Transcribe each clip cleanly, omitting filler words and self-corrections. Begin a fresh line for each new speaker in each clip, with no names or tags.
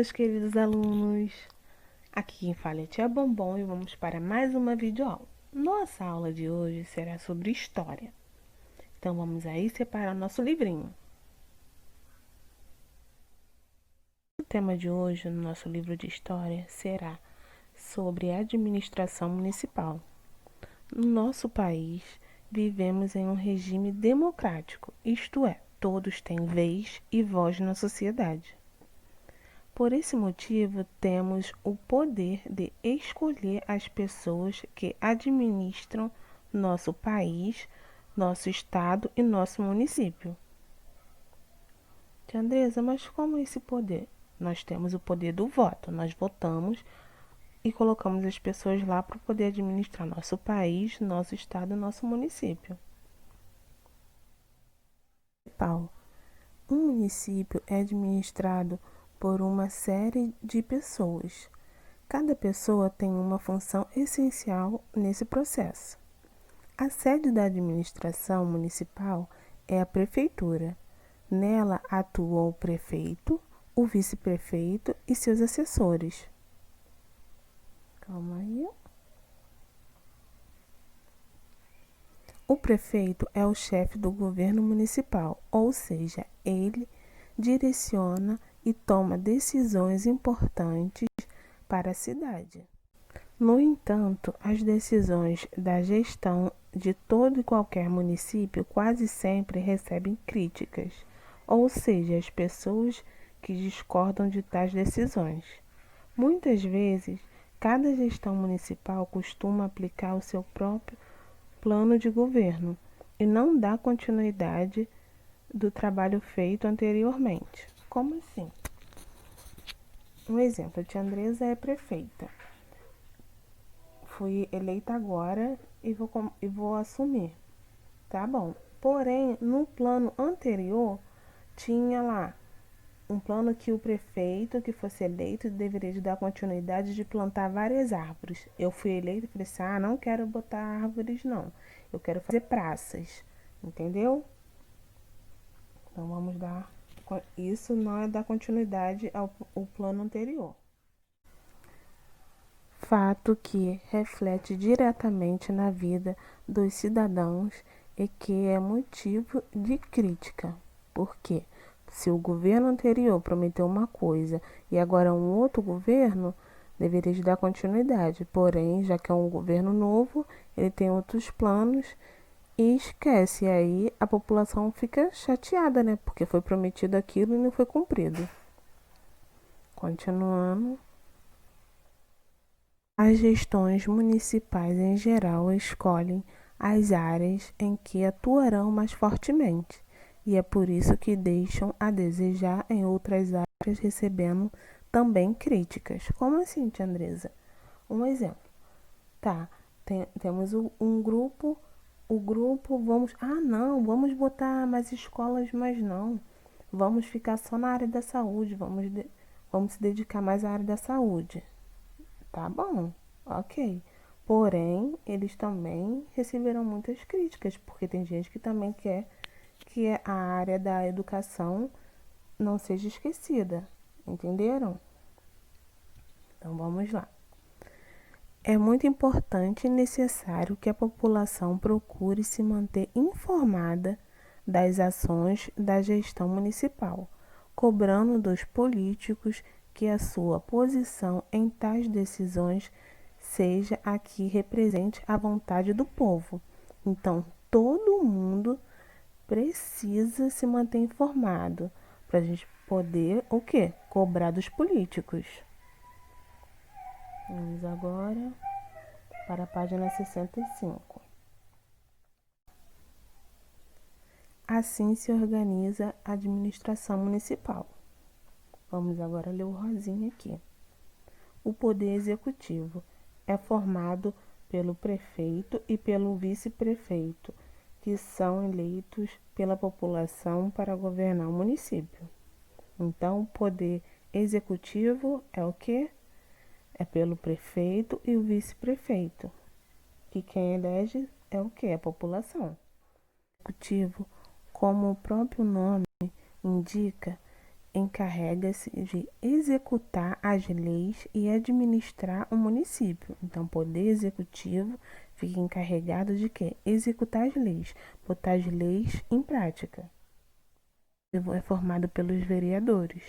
meus queridos alunos! Aqui quem fala é Tia Bombom e vamos para mais uma videoaula. Nossa aula de hoje será sobre história. Então vamos aí separar nosso livrinho. O tema de hoje no nosso livro de história será sobre administração municipal. No nosso país, vivemos em um regime democrático, isto é, todos têm vez e voz na sociedade. Por esse motivo, temos o poder de escolher as pessoas que administram nosso país, nosso estado e nosso município. Tia Andresa, mas como é esse poder? Nós temos o poder do voto. Nós votamos e colocamos as pessoas lá para poder administrar nosso país, nosso estado e nosso município. Paulo, um município é administrado por uma série de pessoas. Cada pessoa tem uma função essencial nesse processo. A sede da administração municipal é a prefeitura. Nela atuam o prefeito, o vice-prefeito e seus assessores. Calma aí. O prefeito é o chefe do governo municipal, ou seja, ele direciona e toma decisões importantes para a cidade. No entanto, as decisões da gestão de todo e qualquer município quase sempre recebem críticas, ou seja, as pessoas que discordam de tais decisões. Muitas vezes, cada gestão municipal costuma aplicar o seu próprio plano de governo e não dá continuidade do trabalho feito anteriormente. Como assim? Um exemplo, a tia Andresa é prefeita. Fui eleita agora e vou assumir. Tá bom. Porém, no plano anterior, tinha lá um plano que o prefeito que fosse eleito deveria de dar continuidade de plantar várias árvores. Eu fui eleita e falei assim, não quero botar árvores não. Eu quero fazer praças. Entendeu? Então vamos dar... Isso não é dar continuidade ao plano anterior. Fato que reflete diretamente na vida dos cidadãos e que é motivo de crítica. Por quê? Se o governo anterior prometeu uma coisa e agora um outro governo, deveria dar continuidade. Porém, já que é um governo novo, ele tem outros planos e esquece. E aí a população fica chateada, né? Porque foi prometido aquilo e não foi cumprido. Continuando. As gestões municipais em geral escolhem as áreas em que atuarão mais fortemente, e é por isso que deixam a desejar em outras áreas, recebendo também críticas. Como assim, tia Andresa? Um exemplo. Tá, temos um grupo, o grupo, vamos... não, vamos botar mais escolas, mas não. Vamos ficar só na área da saúde, vamos se dedicar mais à área da saúde. Tá bom, ok. Porém, eles também receberão muitas críticas, porque tem gente que também quer que a área da educação não seja esquecida. Entenderam? Então vamos lá. É muito importante e necessário que a população procure se manter informada das ações da gestão municipal, cobrando dos políticos que a sua posição em tais decisões seja a que represente a vontade do povo. Então, todo mundo precisa se manter informado para a gente poder o quê? Cobrar dos políticos. Vamos agora para a página 65. Assim se organiza a administração municipal. Vamos agora ler o rosinha aqui. O poder executivo é formado pelo prefeito e pelo vice-prefeito, que são eleitos pela população para governar o município. Então, o poder executivo é o quê? É pelo prefeito e o vice-prefeito, que quem elege é o quê? A população. O executivo, como o próprio nome indica, encarrega-se de executar as leis e administrar o município. Então, o Poder Executivo fica encarregado de quê? Executar as leis, botar as leis em prática. É formado pelos vereadores,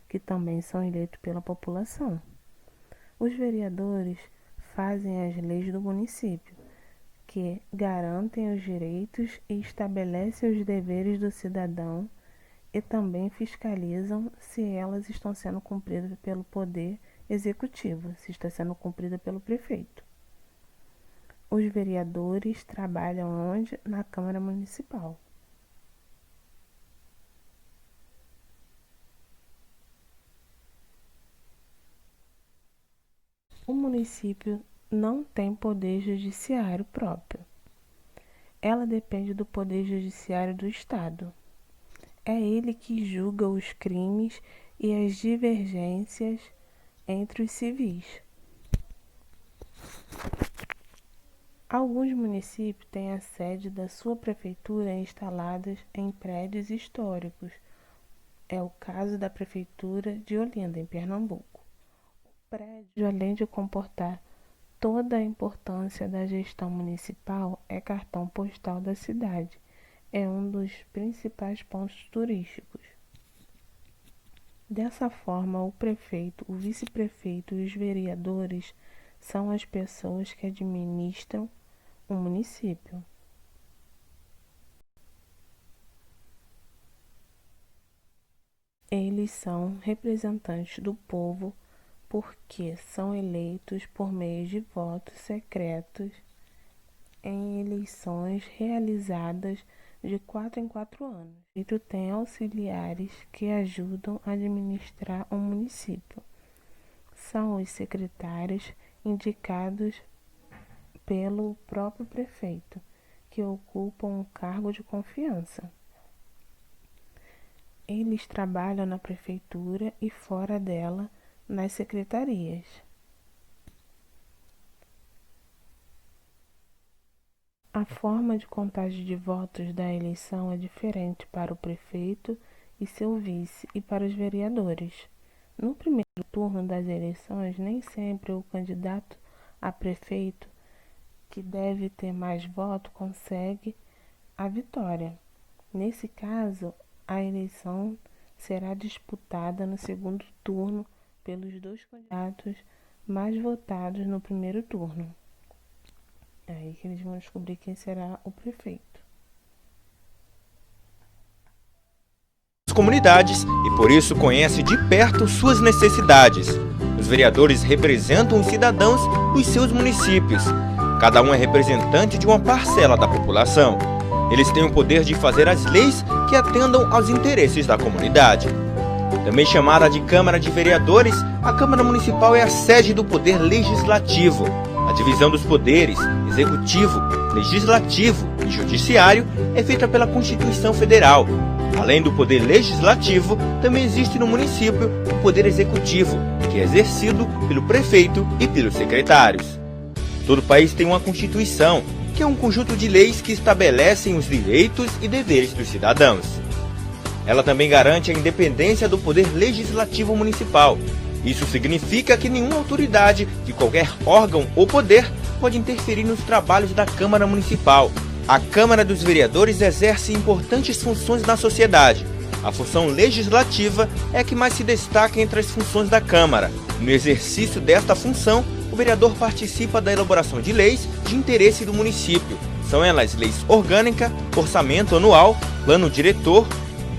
que também são eleitos pela população. Os vereadores fazem as leis do município, que garantem os direitos e estabelecem os deveres do cidadão e também fiscalizam se elas estão sendo cumpridas pelo Poder Executivo, se está sendo cumprida pelo prefeito. Os vereadores trabalham onde? Na Câmara Municipal. O município não tem poder judiciário próprio. Ela depende do Poder Judiciário do Estado. É ele que julga os crimes e as divergências entre os civis. Alguns municípios têm a sede da sua prefeitura instaladas em prédios históricos. É o caso da Prefeitura de Olinda, em Pernambuco. O prédio, além de comportar toda a importância da gestão municipal, é cartão postal da cidade. É um dos principais pontos turísticos. Dessa forma, o prefeito, o vice-prefeito e os vereadores são as pessoas que administram o município. Eles são representantes do povo porque são eleitos por meio de votos secretos em eleições realizadas de 4 em 4 anos. E tu tem auxiliares que ajudam a administrar o município. São os secretários indicados pelo próprio prefeito, que ocupam um cargo de confiança. Eles trabalham na prefeitura e fora dela, nas secretarias. A forma de contagem de votos da eleição é diferente para o prefeito e seu vice e para os vereadores. No primeiro turno das eleições, nem sempre o candidato a prefeito, que deve ter mais votos, consegue a vitória. Nesse caso, a eleição será disputada no segundo turno pelos 2 candidatos mais votados no primeiro turno. É aí que eles vão descobrir quem será o prefeito.
As comunidades e por isso conhece de perto suas necessidades. Os vereadores representam os cidadãos dos seus municípios. Cada um é representante de uma parcela da população. Eles têm o poder de fazer as leis que atendam aos interesses da comunidade. Também chamada de Câmara de Vereadores, a Câmara Municipal é a sede do Poder Legislativo. A divisão dos poderes, executivo, legislativo e judiciário, é feita pela Constituição Federal. Além do poder legislativo, também existe no município o poder executivo, que é exercido pelo prefeito e pelos secretários. Todo país tem uma Constituição, que é um conjunto de leis que estabelecem os direitos e deveres dos cidadãos. Ela também garante a independência do poder legislativo municipal. Isso significa que nenhuma autoridade de qualquer órgão ou poder pode interferir nos trabalhos da Câmara Municipal. A Câmara dos Vereadores exerce importantes funções na sociedade. A função legislativa é a que mais se destaca entre as funções da Câmara. No exercício desta função, o vereador participa da elaboração de leis de interesse do município. São elas leis orgânica, orçamento anual, plano diretor,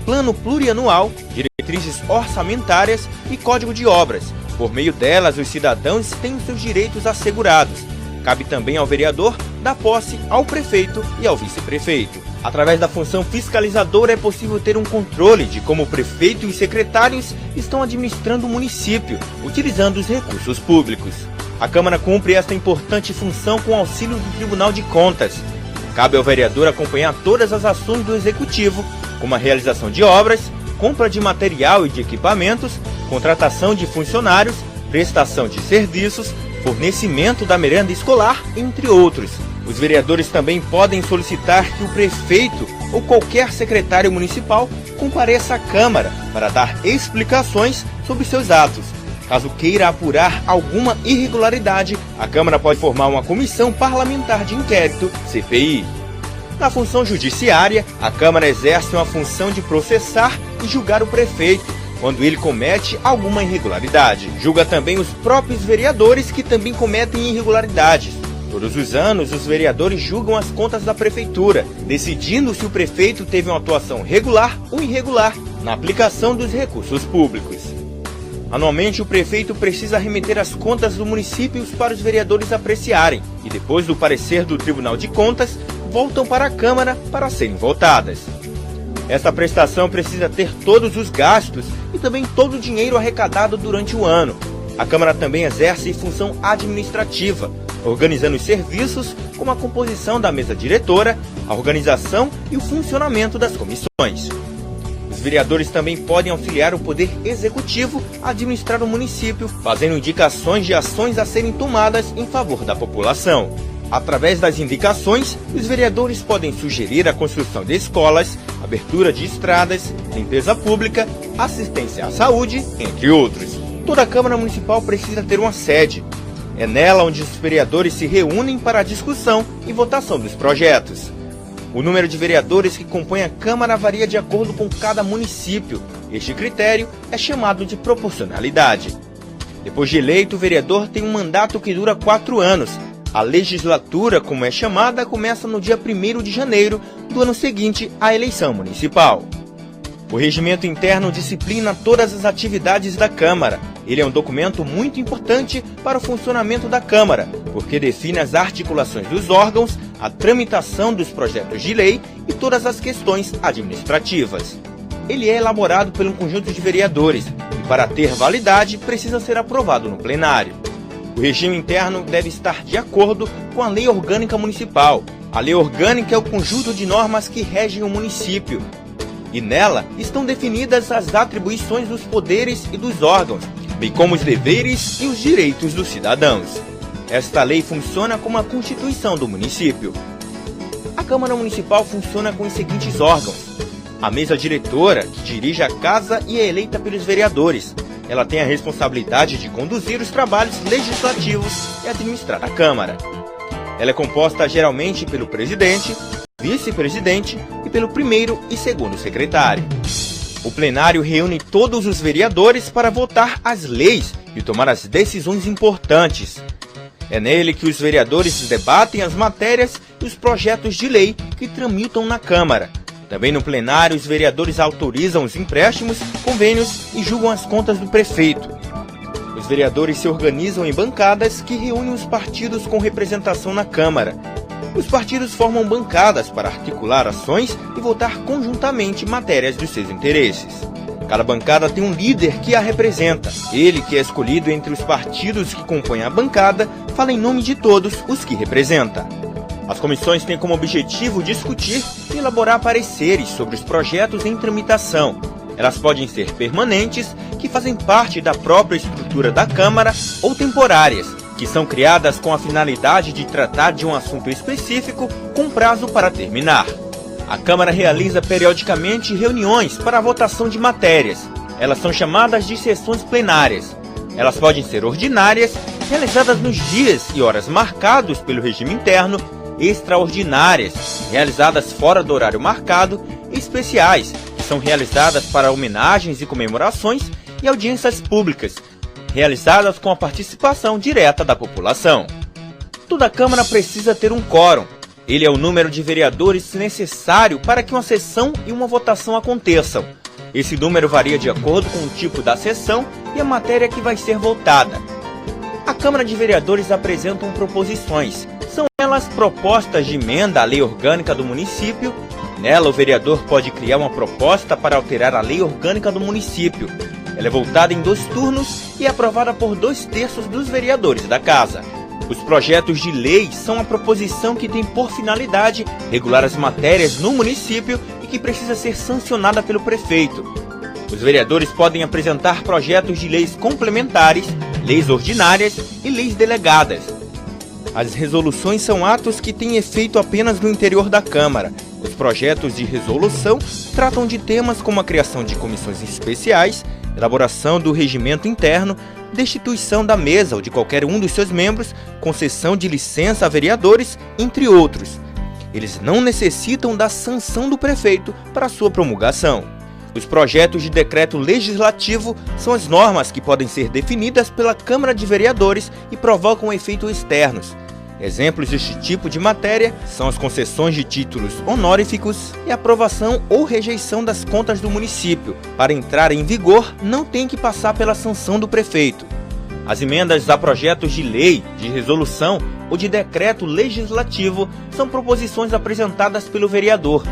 plano plurianual, diretrizes orçamentárias e código de obras. Por meio delas, os cidadãos têm os seus direitos assegurados. Cabe também ao vereador dar posse ao prefeito e ao vice-prefeito. Através da função fiscalizadora é possível ter um controle de como o prefeito e os secretários estão administrando o município, utilizando os recursos públicos. A Câmara cumpre esta importante função com auxílio do Tribunal de Contas. Cabe ao vereador acompanhar todas as ações do Executivo, como a realização de obras, compra de material e de equipamentos, contratação de funcionários, prestação de serviços, fornecimento da merenda escolar, entre outros. Os vereadores também podem solicitar que o prefeito ou qualquer secretário municipal compareça à Câmara para dar explicações sobre seus atos. Caso queira apurar alguma irregularidade, a Câmara pode formar uma comissão parlamentar de inquérito, CPI. Na função judiciária, a Câmara exerce uma função de processar e julgar o prefeito, quando ele comete alguma irregularidade. Julga também os próprios vereadores que também cometem irregularidades. Todos os anos, os vereadores julgam as contas da prefeitura, decidindo se o prefeito teve uma atuação regular ou irregular na aplicação dos recursos públicos. Anualmente, o prefeito precisa remeter as contas do município para os vereadores apreciarem e, depois do parecer do Tribunal de Contas, voltam para a Câmara para serem votadas. Esta prestação precisa ter todos os gastos e também todo o dinheiro arrecadado durante o ano. A Câmara também exerce função administrativa, organizando os serviços como a composição da mesa diretora, a organização e o funcionamento das comissões. Os vereadores também podem auxiliar o Poder Executivo a administrar o município, fazendo indicações de ações a serem tomadas em favor da população. Através das indicações, os vereadores podem sugerir a construção de escolas, abertura de estradas, limpeza pública, assistência à saúde, entre outros. Toda a Câmara Municipal precisa ter uma sede. É nela onde os vereadores se reúnem para a discussão e votação dos projetos. O número de vereadores que compõem a Câmara varia de acordo com cada município. Este critério é chamado de proporcionalidade. Depois de eleito, o vereador tem um mandato que dura 4 anos. A legislatura, como é chamada, começa no dia 1º de janeiro do ano seguinte à eleição municipal. O regimento interno disciplina todas as atividades da Câmara. Ele é um documento muito importante para o funcionamento da Câmara, porque define as articulações dos órgãos, a tramitação dos projetos de lei e todas as questões administrativas. Ele é elaborado por um conjunto de vereadores e, para ter validade, precisa ser aprovado no plenário. O regime interno deve estar de acordo com a Lei Orgânica Municipal. A Lei Orgânica é o conjunto de normas que regem o município. E nela estão definidas as atribuições dos poderes e dos órgãos, bem como os deveres e os direitos dos cidadãos. Esta lei funciona como a Constituição do município. A Câmara Municipal funciona com os seguintes órgãos: a mesa diretora, que dirige a casa e é eleita pelos vereadores. Ela tem a responsabilidade de conduzir os trabalhos legislativos e administrar a Câmara. Ela é composta geralmente pelo presidente, vice-presidente e pelo primeiro e segundo secretário. O plenário reúne todos os vereadores para votar as leis e tomar as decisões importantes. É nele que os vereadores debatem as matérias e os projetos de lei que tramitam na Câmara. Também no plenário, os vereadores autorizam os empréstimos, convênios e julgam as contas do prefeito. Os vereadores se organizam em bancadas que reúnem os partidos com representação na Câmara. Os partidos formam bancadas para articular ações e votar conjuntamente matérias dos seus interesses. Cada bancada tem um líder que a representa. Ele, que é escolhido entre os partidos que compõem a bancada, fala em nome de todos os que representa. As comissões têm como objetivo discutir e elaborar pareceres sobre os projetos em tramitação. Elas podem ser permanentes, que fazem parte da própria estrutura da Câmara, ou temporárias, que são criadas com a finalidade de tratar de um assunto específico com prazo para terminar. A Câmara realiza periodicamente reuniões para a votação de matérias. Elas são chamadas de sessões plenárias. Elas podem ser ordinárias, realizadas nos dias e horas marcados pelo regime interno, extraordinárias, realizadas fora do horário marcado, e especiais, que são realizadas para homenagens e comemorações, e audiências públicas, realizadas com a participação direta da população. Toda Câmara precisa ter um quórum. Ele é o número de vereadores necessário para que uma sessão e uma votação aconteçam. Esse número varia de acordo com o tipo da sessão e a matéria que vai ser votada. A Câmara de Vereadores apresentam proposições. São elas propostas de emenda à Lei Orgânica do município. Nela, o vereador pode criar uma proposta para alterar a Lei Orgânica do município. Ela é votada em 2 turnos e é aprovada por 2/3 dos vereadores da Casa. Os projetos de lei são uma proposição que tem por finalidade regular as matérias no município e que precisa ser sancionada pelo prefeito. Os vereadores podem apresentar projetos de leis complementares, leis ordinárias e leis delegadas. As resoluções são atos que têm efeito apenas no interior da Câmara. Os projetos de resolução tratam de temas como a criação de comissões especiais, elaboração do regimento interno, destituição da mesa ou de qualquer um dos seus membros, concessão de licença a vereadores, entre outros. Eles não necessitam da sanção do prefeito para sua promulgação. Os projetos de decreto legislativo são as normas que podem ser definidas pela Câmara de Vereadores e provocam efeitos externos. Exemplos deste tipo de matéria são as concessões de títulos honoríficos e a aprovação ou rejeição das contas do município. Para entrar em vigor, não tem que passar pela sanção do prefeito. As emendas a projetos de lei, de resolução ou de decreto legislativo são proposições apresentadas pelo vereador,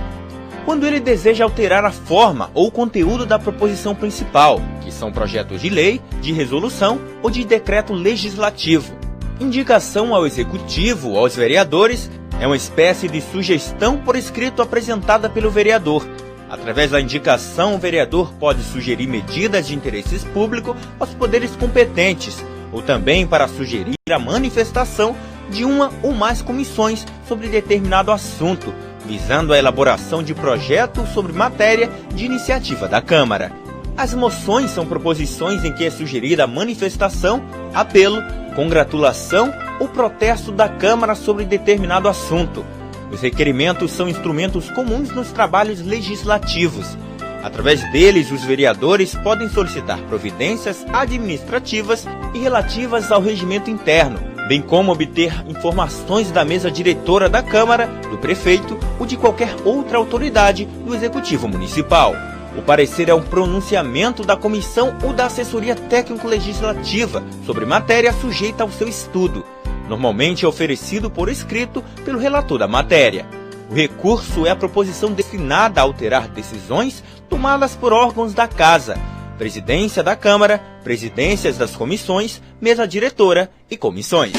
quando ele deseja alterar a forma ou conteúdo da proposição principal, que são projetos de lei, de resolução ou de decreto legislativo. Indicação ao executivo ou aos vereadores é uma espécie de sugestão por escrito apresentada pelo vereador. Através da indicação, o vereador pode sugerir medidas de interesse público aos poderes competentes, ou também para sugerir a manifestação de uma ou mais comissões sobre determinado assunto, visando a elaboração de projetos sobre matéria de iniciativa da Câmara. As moções são proposições em que é sugerida a manifestação, apelo, congratulação ou protesto da Câmara sobre determinado assunto. Os requerimentos são instrumentos comuns nos trabalhos legislativos. Através deles, os vereadores podem solicitar providências administrativas e relativas ao regimento interno, bem como obter informações da mesa diretora da Câmara, do prefeito ou de qualquer outra autoridade do Executivo Municipal. O parecer é um pronunciamento da comissão ou da assessoria técnico-legislativa sobre matéria sujeita ao seu estudo. Normalmente é oferecido por escrito pelo relator da matéria. O recurso é a proposição destinada a alterar decisões tomadas por órgãos da Casa, Presidência da Câmara, presidências das comissões, mesa diretora e comissões.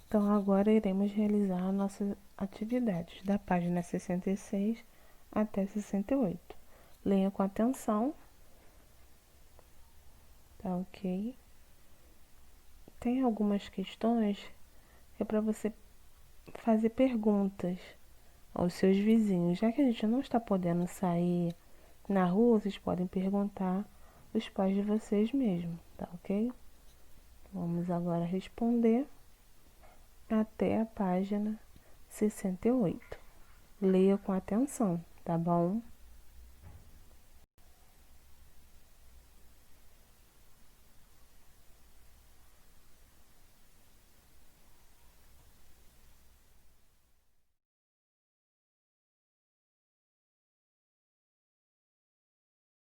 Então agora iremos realizar nossas atividades da página 66 até 68. Leia com atenção. Tá ok? Tem algumas questões que é para você fazer perguntas aos seus vizinhos. Já que a gente não está podendo sair na rua, vocês podem perguntar os pais de vocês mesmo, tá ok? Vamos agora responder até a página 68. Leia com atenção, tá bom?